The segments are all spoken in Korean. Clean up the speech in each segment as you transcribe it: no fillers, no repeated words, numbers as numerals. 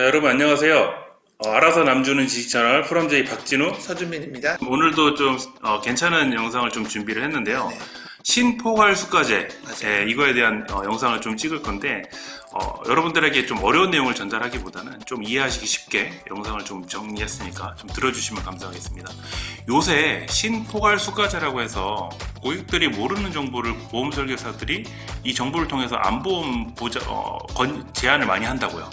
자, 여러분 안녕하세요. 알아서 남주는 지식 채널 프롬제이 박진우. 서준민입니다. 오늘도 좀 괜찮은 영상을 좀 준비를 했는데요. 네. 신포괄수가제 맞아요. 이거에 대한 영상을 좀 찍을 건데 여러분들에게 좀 어려운 내용을 전달하기보다는 좀 이해하시기 쉽게 영상을 좀 정리했으니까 좀 들어주시면 감사하겠습니다. 요새 신포괄수가제라고 해서 고객들이 모르는 정보를 보험설계사들이 이 정보를 통해서 안보험 제안을 많이 한다고요.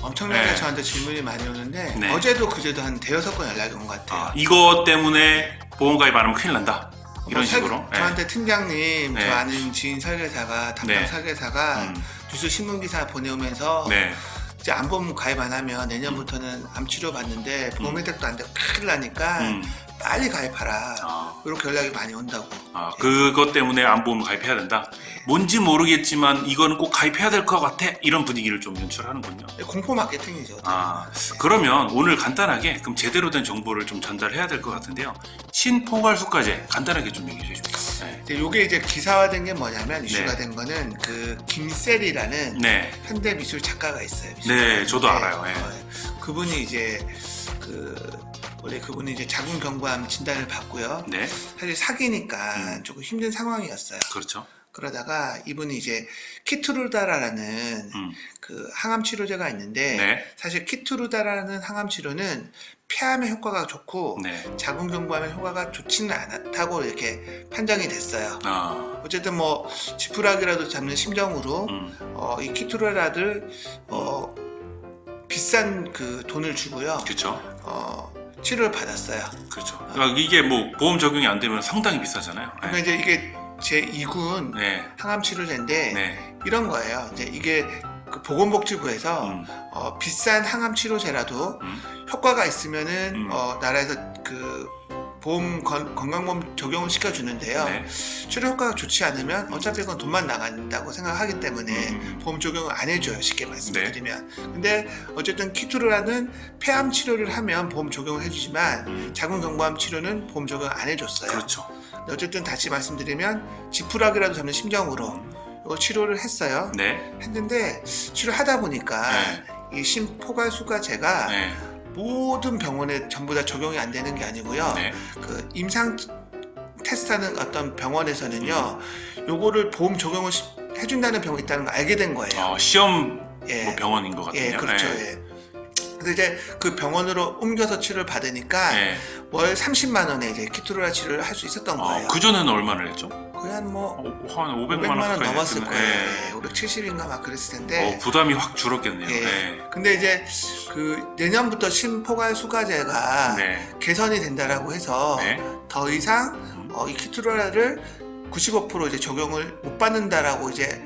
엄청나게 네. 저한테 질문이 많이 오는데 네. 어제도 그제도 한 대여섯 건 연락이 온 것 같아요. 이것 때문에 보험 가입 안 하면 큰일 난다. 이런 식으로. 저한테 팀장님, 네. 저 아는 지인 설계사가 담당 네. 설계사가 뉴스 신문 기사 보내오면서 네. 이제 암보험 가입 안 하면 내년부터는 암 치료 받는데 보험 혜택도 안 되고 큰일 나니까 빨리 가입하라. 이렇게 연락이 많이 온다고. 그것 때문에 안보험 가입해야 된다. 뭔지 모르겠지만 이거는 꼭 가입해야 될 것 같아. 이런 분위기를 좀 연출하는군요. 공포 마케팅이죠. 그러면 오늘 간단하게 그럼 제대로 된 정보를 좀 전달해야 될 것 같은데요. 신포괄수가제 간단하게 좀 얘기해 주십시오. 네. 요게 이제 기사화된 게 뭐냐면 이슈가 네. 된 거는 그 김셀이라는 네. 현대 미술 작가가 있어요. 네, 저도 알아요. 네. 그분이 이제 원래 그분이 이제 자궁경부암 진단을 받고요. 네. 사실 사기니까 조금 힘든 상황이었어요. 그렇죠. 그러다가 이분이 이제 키투르다라는 그 항암 치료제가 있는데 네. 사실 키투르다라는 항암 치료는 폐암에 효과가 좋고 네. 자궁경부암에 효과가 좋지는 않다고 이렇게 판정이 됐어요. 어쨌든 뭐 지푸라기라도 잡는 심정으로 이 키투르다를 비싼 그 돈을 주고요. 그렇죠. 치료를 받았어요. 그렇죠. 그러니까 이게 뭐 보험 적용이 안 되면 상당히 비싸잖아요. 네. 그러니까 이제 이게 제2군 네. 항암 치료제인데 네. 이런 거예요. 이제 이게 그 보건복지부에서 비싼 항암 치료제라도 효과가 있으면은 나라에서 그 보험 건강보험 적용을 시켜주는데요. 네. 치료 효과가 좋지 않으면 어차피 그건 돈만 나간다고 생각하기 때문에 보험 적용을 안 해줘요. 쉽게 말씀드리면. 근데 어쨌든 키투르라는 폐암 치료를 하면 보험 적용을 해주지만 자궁경부암 치료는 보험 적용 안 해줬어요. 그렇죠. 어쨌든 다시 말씀드리면 지푸라기라도 잡는 심정으로 이거 치료를 했어요. 네. 했는데 치료하다 보니까 이 신포괄수가제가 네. 모든 병원에 전부 다 적용이 안 되는 게 아니고요. 네. 그 임상 테스트하는 어떤 병원에서는요, 요거를 보험 적용을 해준다는 병원이 있다는 걸 알게 된 거예요. 시험 뭐 병원인 것 같아요. 예, 그렇죠. 네. 예. 그래서 이제 그 병원으로 옮겨서 치료를 받으니까 네. 월 30만 원에 이제 키투르라 치료를 할 수 있었던 거예요. 그 전에는 얼마를 했죠? 거의 한뭐 한 500만 500만 원 가까이 넘었을 했겠네. 거예요. 네. 570인가 막 그랬을 텐데. 부담이 확 줄었겠네요. 예. 네. 근데 이제 그 내년부터 신포괄수가제가 네. 개선이 된다라고 해서 네. 더 이상 이 키투라를 95% 이제 적용을 못 받는다라고 이제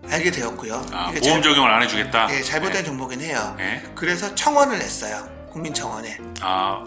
알게 되었고요. 이게 보험 적용을 안 해주겠다. 잘못된 네. 정보긴 해요. 네. 그래서 청원을 냈어요. 국민청원에.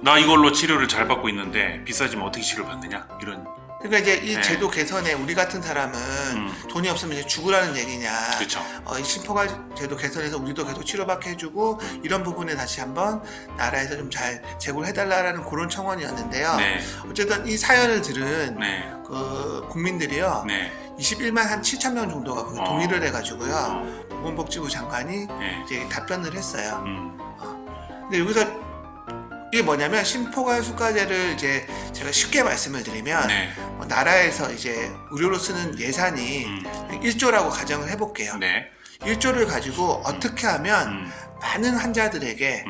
나 이걸로 치료를 잘 받고 있는데 비싸지면 어떻게 치료를 받느냐 이런. 그러니까 이제 이 네. 제도 개선에 우리 같은 사람은 돈이 없으면 이제 죽으라는 얘기냐. 그렇죠. 이 신포괄 제도 개선해서 우리도 계속 치료받게 해주고 이런 부분에 다시 한번 나라에서 좀 잘 제공을 해달라라는 그런 청원이었는데요. 네. 어쨌든 이 사연을 들은 네. 그 국민들이요. 네. 21만 한 7천 명 정도가 거기 동의를 해가지고요. 보건복지부 장관이 네. 이제 답변을 했어요. 근데 여기서 이게 뭐냐면 신포괄수가제를 이제 제가 쉽게 말씀을 드리면 네. 나라에서 이제 의료로 쓰는 예산이 1조라고 가정을 해볼게요. 네. 1조를 가지고 어떻게 하면 많은 환자들에게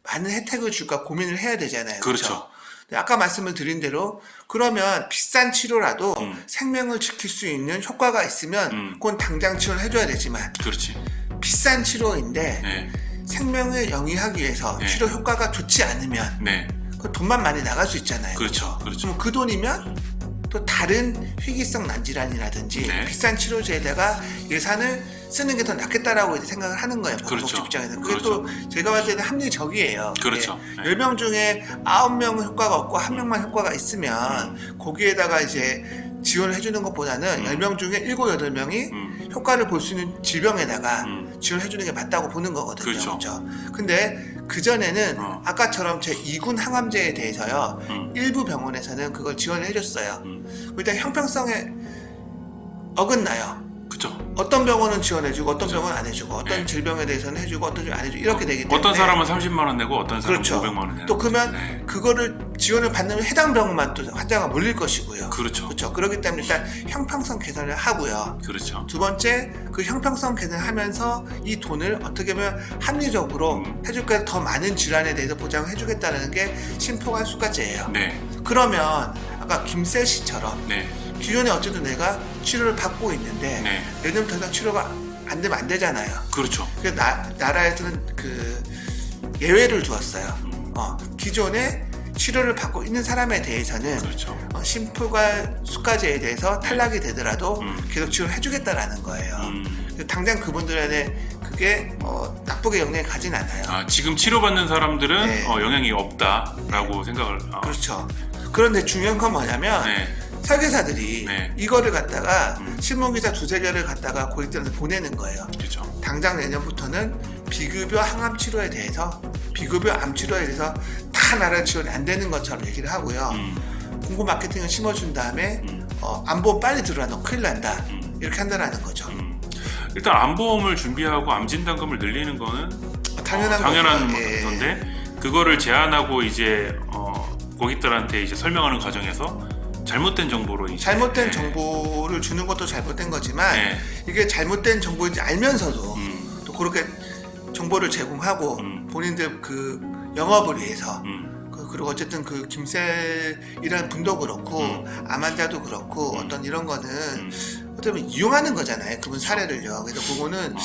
많은 혜택을 줄까 고민을 해야 되잖아요. 그렇죠. 근데 아까 말씀을 드린 대로 그러면 비싼 치료라도 생명을 지킬 수 있는 효과가 있으면 그건 당장 치료를 해줘야 되지만 그렇지. 비싼 치료인데 네. 생명을 영위하기 위해서 네. 치료 효과가 좋지 않으면 네. 그 돈만 많이 나갈 수 있잖아요. 그렇죠. 그렇죠. 그럼 그 돈이면 또 다른 희귀성 난질환이라든지 네. 비싼 치료제에다가 예산을 쓰는 게 더 낫겠다라고 이제 생각을 하는 거예요. 그렇죠. 복지 입장에서. 그게 그렇죠. 또 제가 봤을 때는 합리적이에요. 그렇죠. 네. 10명 중에 9명은 효과가 없고 1명만 효과가 있으면 거기에다가 이제 지원을 해주는 것보다는 10명 중에 7, 8명이 효과를 볼 수 있는 질병에다가 지원해주는 게 맞다고 보는 거거든요. 그렇죠. 그렇죠? 근데 그전에는 아까처럼 제2군 항암제에 대해서요. 일부 병원에서는 그걸 지원을 해줬어요. 일단 형평성에 어긋나요. 그쵸. 어떤 병원은 지원해주고 어떤 그죠. 병원은 안 해주고 어떤 네. 질병에 대해서는 해주고 어떤 안 해주고 이렇게 되기 때문에 어떤 사람은 30만 원 내고 어떤 사람은 그렇죠. 500만 원 내고. 또 그러면 네. 그거를 지원을 받는 해당 병원만 또 환자가 몰릴 것이고요. 그렇죠. 그렇죠. 그렇기 때문에 일단 형평성 개선을 하고요. 그렇죠. 두 번째, 그 형평성 개선하면서 이 돈을 어떻게 보면 합리적으로 해줄까 더 많은 질환에 대해서 보장을 해주겠다는 게 심포관 수가제예요. 네. 그러면 아까 김셀 씨처럼 네. 기존에 어쨌든 내가 치료를 받고 있는데 네. 예를 더 이상 치료가 안 되면 안 되잖아요. 그렇죠. 그래서 나라에서는 그 예외를 두었어요. 기존에 치료를 받고 있는 사람에 대해서는 그렇죠. 심포관 수가제에 대해서 탈락이 되더라도 계속 지원을 해주겠다라는 거예요. 당장 그분들한테 그게 나쁘게 영향을 가진 않아요. 아, 지금 치료받는 사람들은 네. 영향이 없다라고 생각을. 그렇죠. 그런데 중요한 건 뭐냐면 네. 설계사들이 네. 이거를 갖다가 신문기사 두세 개를 갖다가 고객들한테 보내는 거예요. 그렇죠. 당장 내년부터는 비급여 항암 치료에 대해서 비급여 암 치료에 대해서 다 나라 지원이 안 되는 것처럼 얘기를 하고요. 공급 마케팅을 심어준 다음에 안 보면 빨리 들어와 너 큰일 난다 이렇게 한다라는 거죠. 일단 암보험을 준비하고 암진단금을 늘리는 거는 당연한 거죠. 예. 건데 그거를 제안하고 이제 고객들한테 이제 설명하는 과정에서 잘못된 정보로 이제 잘못된 네. 정보를 주는 것도 잘못된 거지만 네. 이게 잘못된 정보인지 알면서도 또 그렇게 정보를 제공하고 본인들 그 영업을 위해서 그리고 어쨌든 그 김셀이라는 분도 그렇고 암 환자도 그렇고 어떤 이런 거는 어떻게 보면 이용하는 거잖아요. 그분 사례를요. 그래서 그거는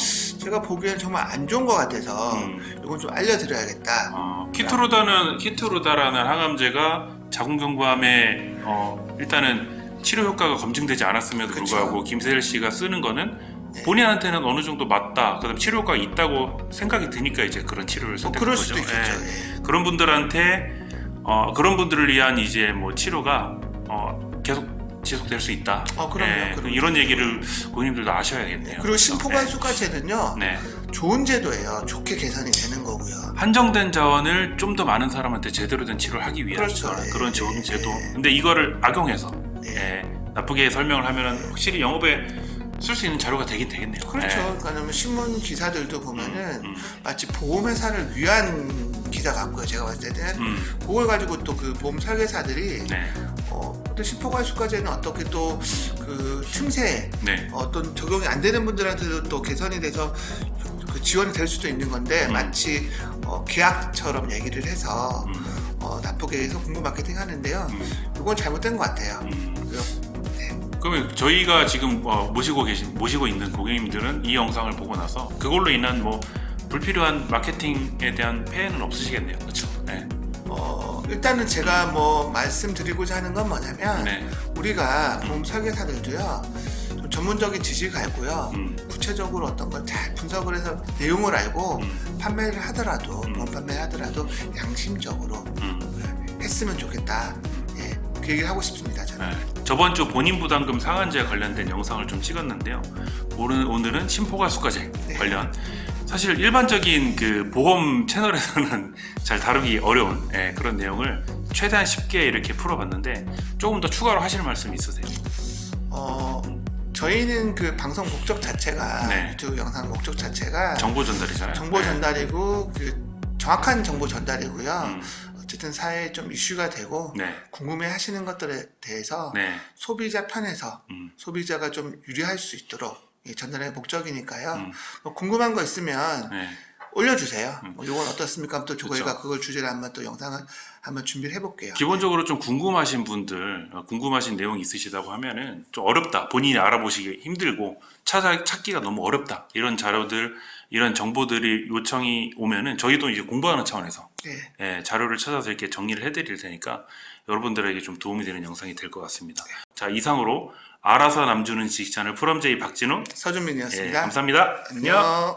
제가 보기에는 정말 안 좋은 것 같아서 이건 좀 알려드려야겠다. 키트루다라는 항암제가 자궁경부암에 일단은 치료 효과가 검증되지 않았음에도 그쵸. 불구하고 김세일 씨가 쓰는 거는 본인한테는 어느 정도 맞다. 그다음 치료 효과가 있다고 생각이 드니까 이제 그런 치료를 선택한 그럴 거죠. 수도 있겠죠. 예. 예. 그런 분들한테 그런 분들을 위한 이제 뭐 치료가 계속 지속될 수 있다. 그럼요. 이런 얘기를 고객님들도 아셔야겠네요. 그리고 심포관 네. 수가제는요. 네. 좋은 제도예요. 좋게 개선이 되는 거고요. 한정된 자원을 좀 더 많은 사람한테 제대로 된 치료를 하기 위한 그렇죠. 그런 예. 좋은 제도. 근데 이거를 악용해서 네. 나쁘게 설명을 하면은 확실히 영업에 쓸 수 있는 자료가 되긴 되겠네요. 그렇죠. 그러니까 신문 기사들도 보면은 마치 보험회사를 위한 기사 같고요. 제가 봤을 때는 그걸 가지고 또 그 보험 설계사들이 네. 또 심포관 수가제는 어떻게 또 그 틈새 네. 어떤 적용이 안 되는 분들한테도 또 개선이 돼서 그 지원이 될 수도 있는 건데 마치 계약처럼 얘기를 해서 나쁘게 해서 공급 마케팅 하는데요. 이건 잘못된 것 같아요. 그러면 저희가 지금 모시고 있는 고객님들은 이 영상을 보고 나서 그걸로 인한 뭐 불필요한 마케팅에 대한 폐해는 없으시겠네요. 그렇죠? 네. 일단은 제가 뭐 말씀드리고자 하는 건 뭐냐면 네. 우리가 보험 설계사들도요 좀 전문적인 지식을 알고요 구체적으로 어떤 걸 잘 분석을 해서 내용을 알고 판매를 하더라도 보험 판매를 하더라도 양심적으로 했으면 좋겠다. 예, 그 얘기를 하고 싶습니다. 저는. 네. 저번 주 본인 부담금 상한제 관련된 영상을 좀 찍었는데요. 오늘은 심포가수가제 관련. 사실 일반적인 그 보험 채널에서는 잘 다루기 어려운 그런 내용을 최대한 쉽게 이렇게 풀어봤는데 조금 더 추가로 하실 말씀 있으세요? 저희는 그 방송 목적 자체가 네. 유튜브 영상 목적 자체가 정보 전달이잖아요. 정보 전달이고 그 정확한 정보 전달이고요. 어쨌든 사회에 좀 이슈가 되고 네. 궁금해하시는 것들에 대해서 네. 소비자 편에서 소비자가 좀 유리할 수 있도록 전달의 목적이니까요. 뭐 궁금한 거 있으면 네. 올려주세요. 이건 어떻습니까? 또 저희가 그렇죠. 그걸 주제로 한번 또 영상을 한번 준비를 해볼게요. 기본적으로 좀 궁금하신 분들, 궁금하신 내용이 있으시다고 하면은 좀 어렵다. 본인이 알아보시기 힘들고 찾기가 너무 어렵다. 이런 자료들, 이런 정보들이 요청이 오면은 저희도 이제 공부하는 차원에서 자료를 찾아서 이렇게 정리를 해드릴 테니까 여러분들에게 좀 도움이 되는 영상이 될 것 같습니다. 자, 이상으로 알아서 남주는 지식 채널 프롬제이 박진우 서준민이었습니다. 감사합니다. 안녕.